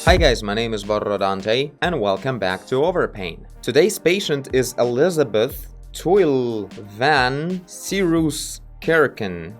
Hi guys, my name is Rhodonite and welcome back to Overpaint. Today's patient is Elizabeth Toyle van Sirus Kerken.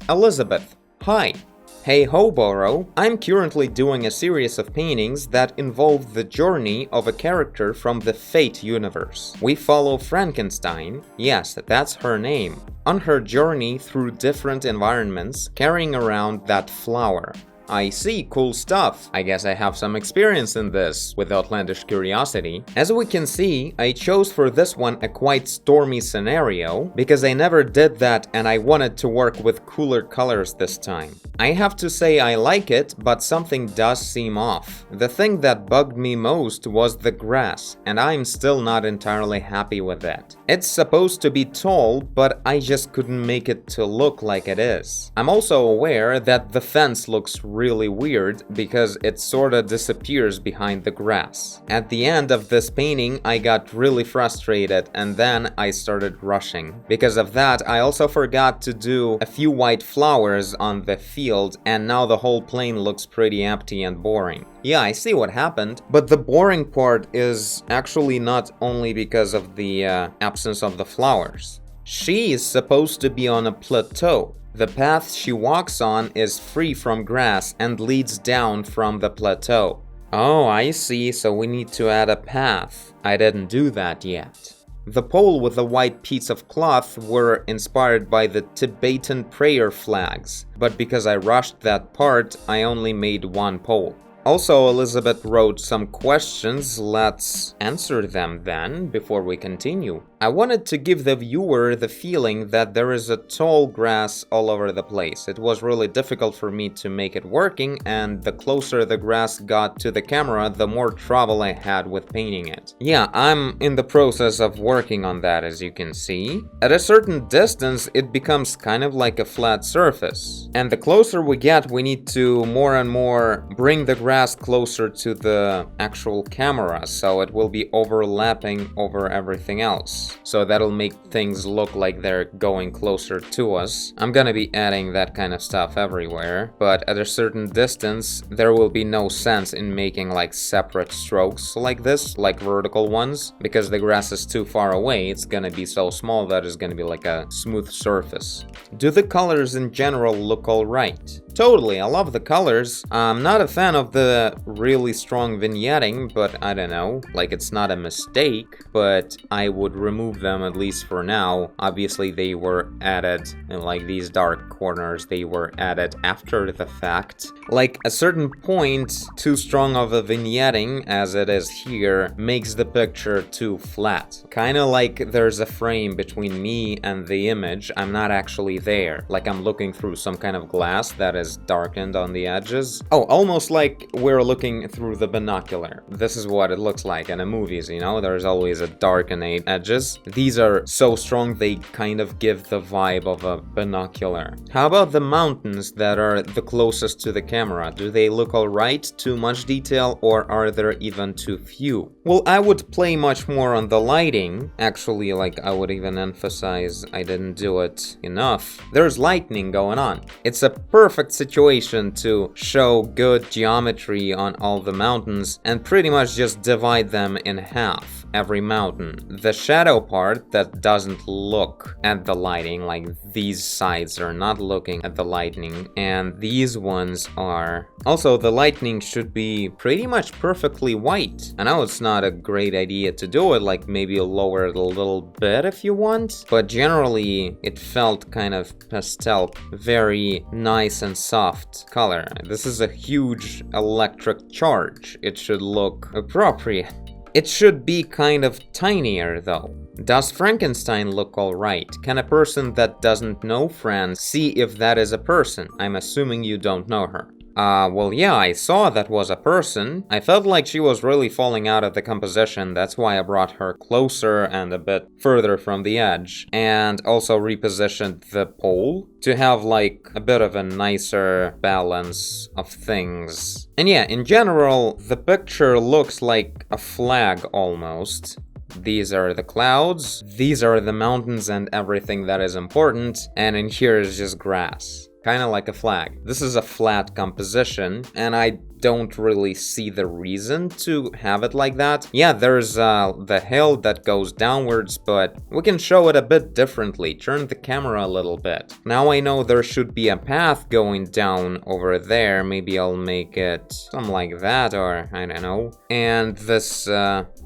Elizabeth, hi. Hey ho, Boro. I'm currently doing a series of paintings that involve the journey of a character from the Fate universe. We follow Frankenstein, yes, that's her name, on her journey through different environments, carrying around that flower. I see, cool stuff. I guess I have some experience in this, with outlandish curiosity. As we can see, I chose for this one a quite stormy scenario, because I never did that and I wanted to work with cooler colors this time. I have to say I like it, but something does seem off. The thing that bugged me most was the grass, and I'm still not entirely happy with that. It's supposed to be tall, but I just couldn't make it to look like it is. I'm also aware that the fence looks really weird because it sorta disappears behind the grass. At the end of this painting, I got really frustrated and then I started rushing. Because of that, I also forgot to do a few white flowers on the field, and now the whole plane looks pretty empty and boring. Yeah, I see what happened, but the boring part is actually not only because of the absence of the flowers. She is supposed to be on a plateau. The path she walks on is free from grass and leads down from the plateau. Oh, I see, so we need to add a path. I didn't do that yet. The pole with the white piece of cloth were inspired by the Tibetan prayer flags, but because I rushed that part, I only made one pole. Also, Elizabeth wrote some questions. Let's answer them then, before we continue. I wanted to give the viewer the feeling that there is a tall grass all over the place. It was really difficult for me to make it working, and the closer the grass got to the camera, the more trouble I had with painting it. Yeah, I'm in the process of working on that, as you can see. At a certain distance, it becomes kind of like a flat surface. And the closer we get, we need to more and more bring the grass closer to the actual camera, so it will be overlapping over everything else. So that'll make things look like they're going closer to us. I'm gonna be adding that kind of stuff everywhere, but at a certain distance, there will be no sense in making like separate strokes like this, like vertical ones, because the grass is too far away. It's gonna be so small that it's gonna be like a smooth surface. Do the colors in general look alright? Totally, I love the colors. I'm not a fan of the really strong vignetting, but I don't know, like it's not a mistake, but I would remove them at least for now. Obviously they were added, and like these dark corners, they were added after the fact. Like a certain point, too strong of a vignetting, as it is here, makes the picture too flat. Kinda like there's a frame between me and the image. I'm not actually there, like I'm looking through some kind of glass that is darkened on the edges. Oh, almost like we're looking through the binocular. This is what it looks like in the movies, you know? There's always a darkened edges. These are so strong they kind of give the vibe of a binocular. How about the mountains that are the closest to the camera? Do they look alright? Too much detail, or are there even too few? Well, I would play much more on the lighting. Actually, like I would even emphasize I didn't do it enough. There's lightning going on. It's a perfect situation to show good geometry on all the mountains and pretty much just divide them in half, every mountain. The shadow part that doesn't look at the lighting, like these sides are not looking at the lightning, and these ones are. Also, the lightning should be pretty much perfectly white. I know it's not a great idea to do it, like maybe lower it a little bit if you want, but generally it felt kind of pastel, very nice and soft color. This is a huge electric charge. It should look appropriate. It should be kind of tinier though. Does Frankenstein look alright? Can a person that doesn't know Fran see if that is a person? I'm assuming you don't know her. Well, yeah, I saw that was a person. I felt like she was really falling out of the composition. That's why I brought her closer and a bit further from the edge. And also repositioned the pole to have like a bit of a nicer balance of things. And yeah, in general, the picture looks like a flag almost. These are the clouds, these are the mountains and everything that is important, and in here is just grass. kind of like a flag. This is a flat composition, and I don't really see the reason to have it like that. Yeah, there's the hill that goes downwards, but we can show it a bit differently. Turn the camera a little bit. Now I know there should be a path going down over there. Maybe I'll make it something like that, or I don't know. And this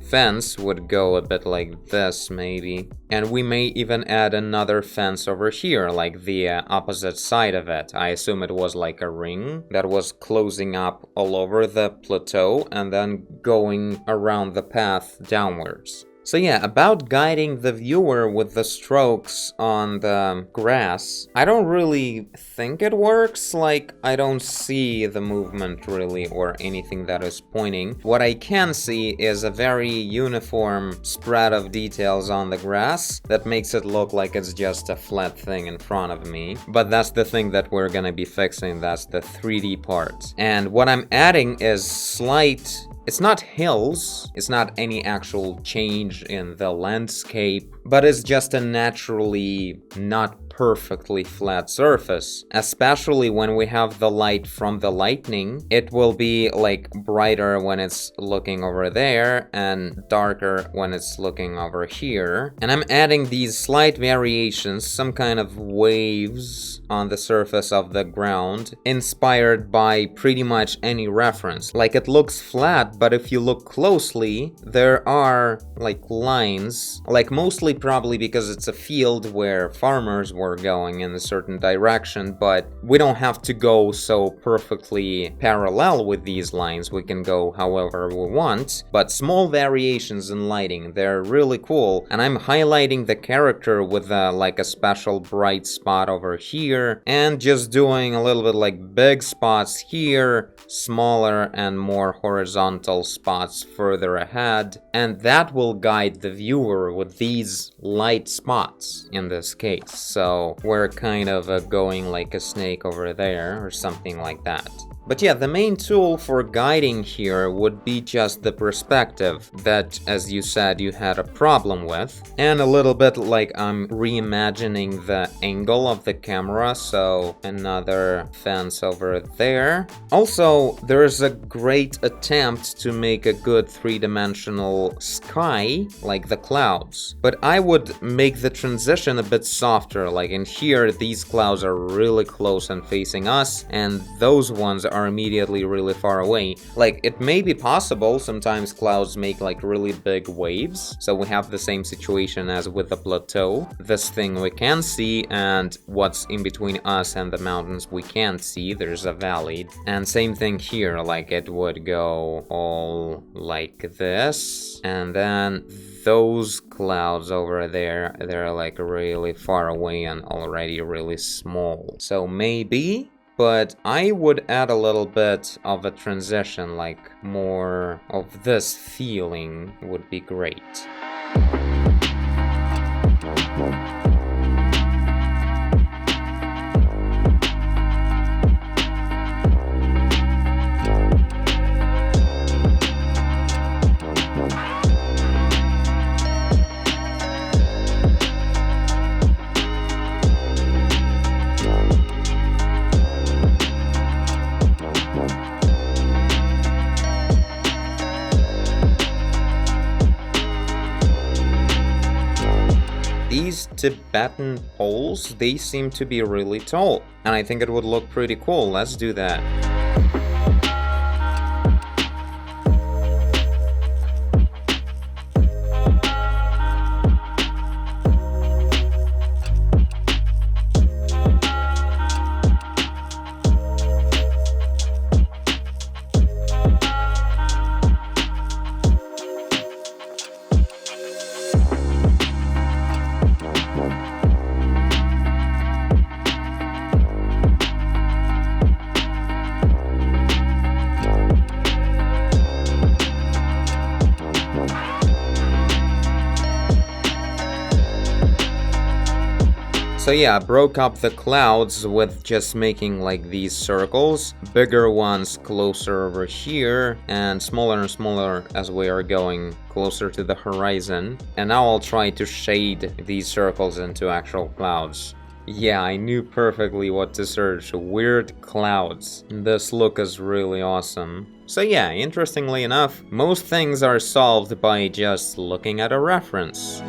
fence would go a bit like this, maybe. And we may even add another fence over here, like the opposite side of it. I assume it was like a ring that was closing up all over the plateau and then going around the path downwards. So yeah, about guiding the viewer with the strokes on the grass, I don't really think it works. Like, I don't see the movement really or anything that is pointing. What I can see is a very uniform spread of details on the grass that makes it look like it's just a flat thing in front of me. But that's the thing that we're gonna be fixing, that's the 3D part. And what I'm adding is slight... It's not hills, it's not any actual change in the landscape, but it's just a naturally not perfectly flat surface. Especially when we have the light from the lightning, it will be like brighter when it's looking over there and darker when it's looking over here. And I'm adding these slight variations, some kind of waves on the surface of the ground, inspired by pretty much any reference. Like, it looks flat, but if you look closely, there are like lines, like mostly probably because it's a field where farmers were going in a certain direction, but we don't have to go so perfectly parallel with these lines. We can go however we want, but small variations in lighting, they're really cool. And I'm highlighting the character with like a special bright spot over here, and just doing a little bit like big spots here, smaller and more horizontal spots further ahead, and that will guide the viewer with these light spots in this case. So we're kind of going like a snake over there or something like that. But yeah, the main tool for guiding here would be just the perspective that, as you said, you had a problem with. And a little bit like I'm reimagining the angle of the camera, so another fence over there. Also, there's a great attempt to make a good three-dimensional sky, like the clouds. But I would make the transition a bit softer, like in here, these clouds are really close and facing us, and those ones are immediately really far away. Like, it may be possible, sometimes clouds make like really big waves, so we have the same situation as with the plateau. This thing we can see, and what's in between us and the mountains we can't see, there's a valley. And same thing here, like it would go all like this, and then those clouds over there, they're like really far away and already really small. So maybe, but I would add a little bit of a transition, like more of this feeling would be great. These Tibetan poles, they seem to be really tall, and I think it would look pretty cool. Let's do that. So yeah, I broke up the clouds with just making like these circles, bigger ones closer over here, and smaller as we are going closer to the horizon. And now I'll try to shade these circles into actual clouds. Yeah, I knew perfectly what to search. Weird clouds. This look is really awesome. So yeah, interestingly enough, most things are solved by just looking at a reference.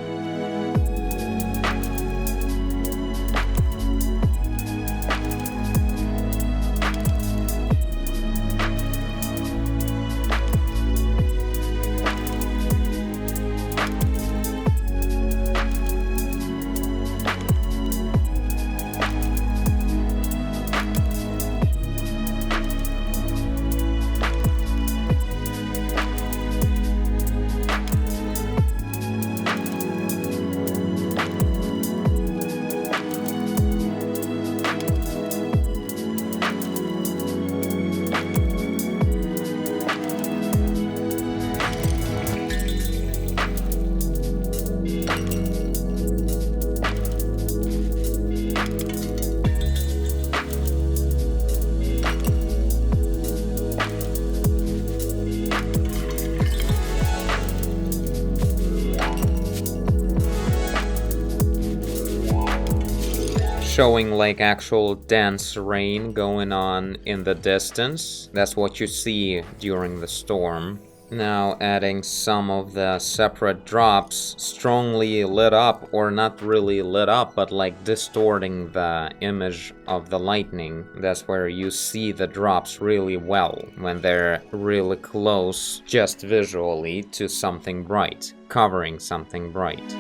Showing like actual dense rain going on in the distance. That's what you see during the storm. Now adding some of the separate drops, strongly lit up, or not really lit up, but like distorting the image of the lightning. That's where you see the drops really well, when they're really close, just visually, to something bright, covering something bright.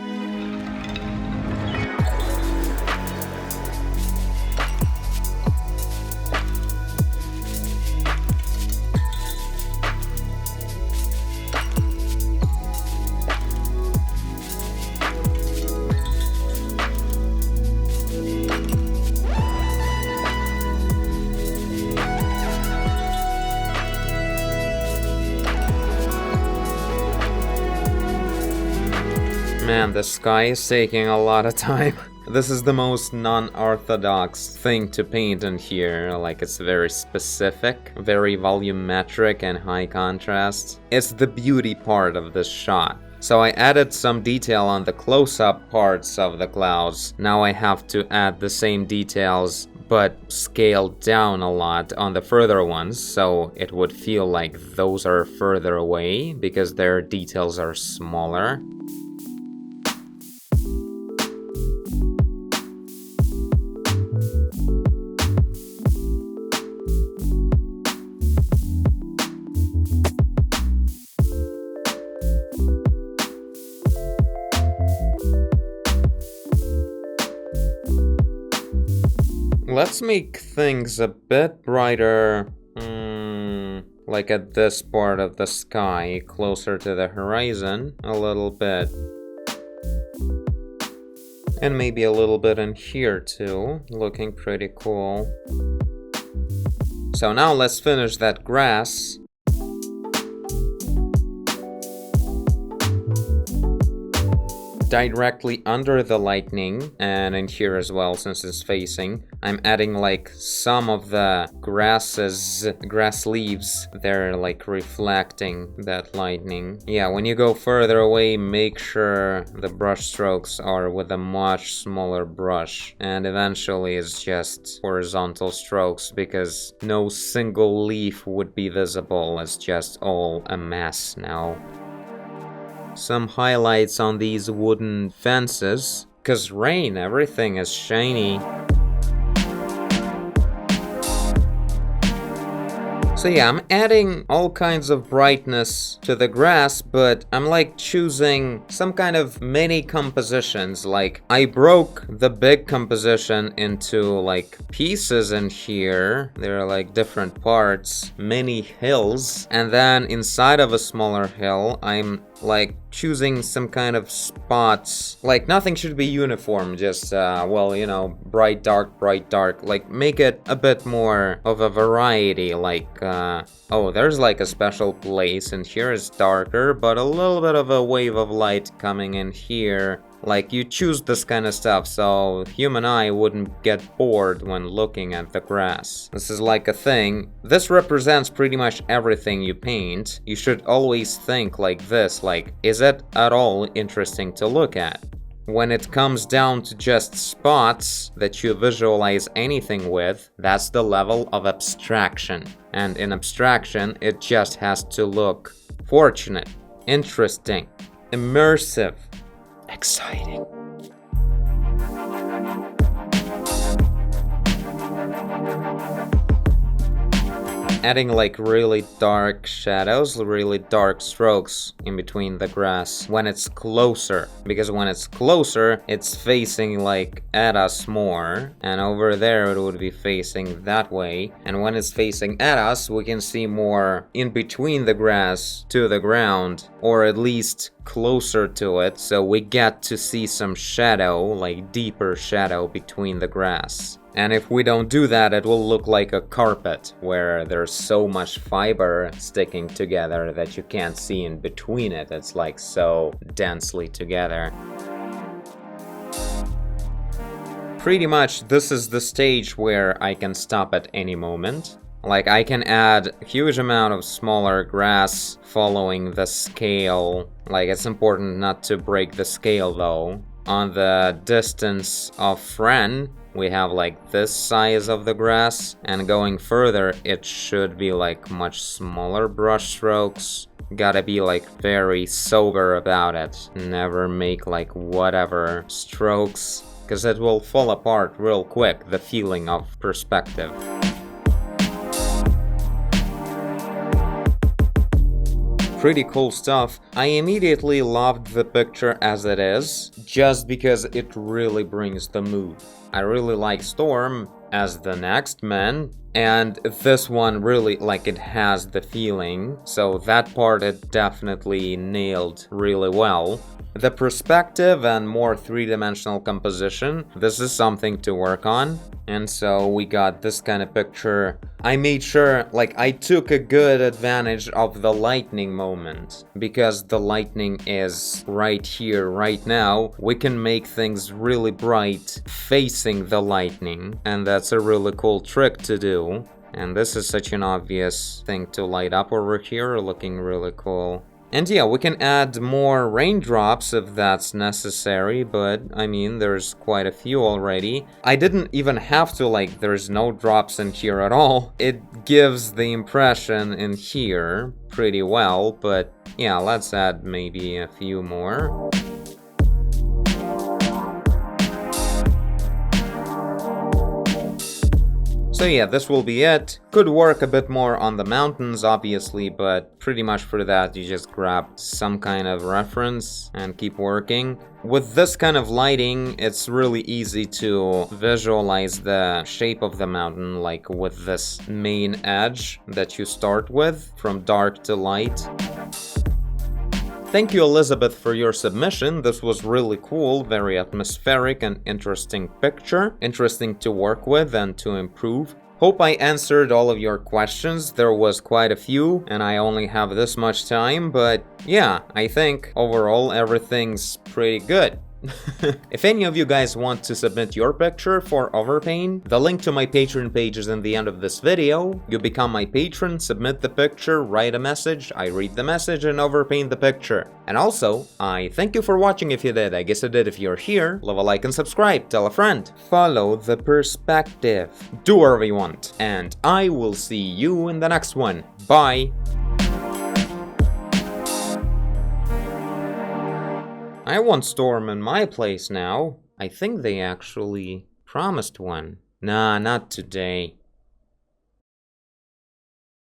Man, the sky is taking a lot of time. This is the most non-orthodox thing to paint in here, like it's very specific, very volumetric and high contrast. It's the beauty part of this shot. So I added some detail on the close-up parts of the clouds. Now I have to add the same details but scaled down a lot on the further ones, so it would feel like those are further away because their details are smaller. Let's make things a bit brighter, like at this part of the sky, closer to the horizon, a little bit. And maybe a little bit in here too, looking pretty cool. So now let's finish that grass. Directly under the lightning, and in here as well since it's facing, I'm adding like some of the grass leaves. They're like reflecting that lightning. Yeah, when you go further away, make sure the brush strokes are with a much smaller brush, and eventually it's just horizontal strokes because no single leaf would be visible. It's just all a mess now. Some highlights on these wooden fences, cause rain, everything is shiny. So yeah, I'm adding all kinds of brightness to the grass, but I'm like choosing some kind of mini compositions. Like I broke the big composition into like pieces in here. They're like different parts, mini hills. And then inside of a smaller hill, I'm like choosing some kind of spots. Like nothing should be uniform, just well, you know, bright dark, like make it a bit more of a variety. Like oh, there's like a special place and here is darker, but a little bit of a wave of light coming in here. Like you choose this kind of stuff so human eye wouldn't get bored when looking at the grass. This is like a thing. This represents pretty much everything you paint. You should always think like this, like, is it at all interesting to look at? When it comes down to just spots that you visualize anything with, that's the level of abstraction. And in abstraction, it just has to look fortunate, interesting, immersive, exciting. Adding like really dark shadows, really dark strokes in between the grass when it's closer. Because when it's closer, it's facing like at us more. And over there it would be facing that way. And when it's facing at us, we can see more in between the grass to the ground. Or at least closer to it. So we get to see some shadow, like deeper shadow between the grass. And if we don't do that, it will look like a carpet, where there's so much fiber sticking together that you can't see in between it. It's like so densely together. Pretty much this is the stage where I can stop at any moment. Like I can add a huge amount of smaller grass following the scale. Like it's important not to break the scale though. On the distance of Fren, we have like this size of the grass, and going further it should be like much smaller brush strokes. Gotta be like very sober about it. Never make like whatever strokes, because it will fall apart real quick, the feeling of perspective. Pretty cool stuff. I immediately loved the picture as it is, just because it really brings the mood. I really like Storm as the next man, and this one really, like, it has the feeling, so that part it definitely nailed really well. The perspective and more three-dimensional composition, this is something to work on. And so we got this kind of picture. I made sure, like, I took a good advantage of the lightning moment. Because the lightning is right here, right now, we can make things really bright facing the lightning. And that's a really cool trick to do. And this is such an obvious thing to light up over here, looking really cool. And yeah, we can add more raindrops if that's necessary, but I mean, there's quite a few already. I didn't even have to, like, there's no drops in here at all. It gives the impression in here pretty well, but yeah, let's add maybe a few more. So yeah, this will be it. Could work a bit more on the mountains, obviously, but pretty much for that you just grab some kind of reference and keep working. With this kind of lighting, it's really easy to visualize the shape of the mountain, like with this main edge that you start with, from dark to light. Thank you, Elizabeth, for your submission. This was really cool, very atmospheric and interesting picture. Interesting to work with and to improve. Hope I answered all of your questions. There was quite a few, and I only have this much time, but yeah, I think overall everything's pretty good. If any of you guys want to submit your picture for Overpaint, the link to my Patreon page is in the end of this video. You become my patron, submit the picture, write a message, I read the message and overpaint the picture. And also, I thank you for watching if you did. I guess I did if you're here. Leave a like and subscribe, tell a friend. Follow the perspective. Do whatever you want. And I will see you in the next one. Bye! I want Storm in my place now. I think they actually promised one. Nah, not today.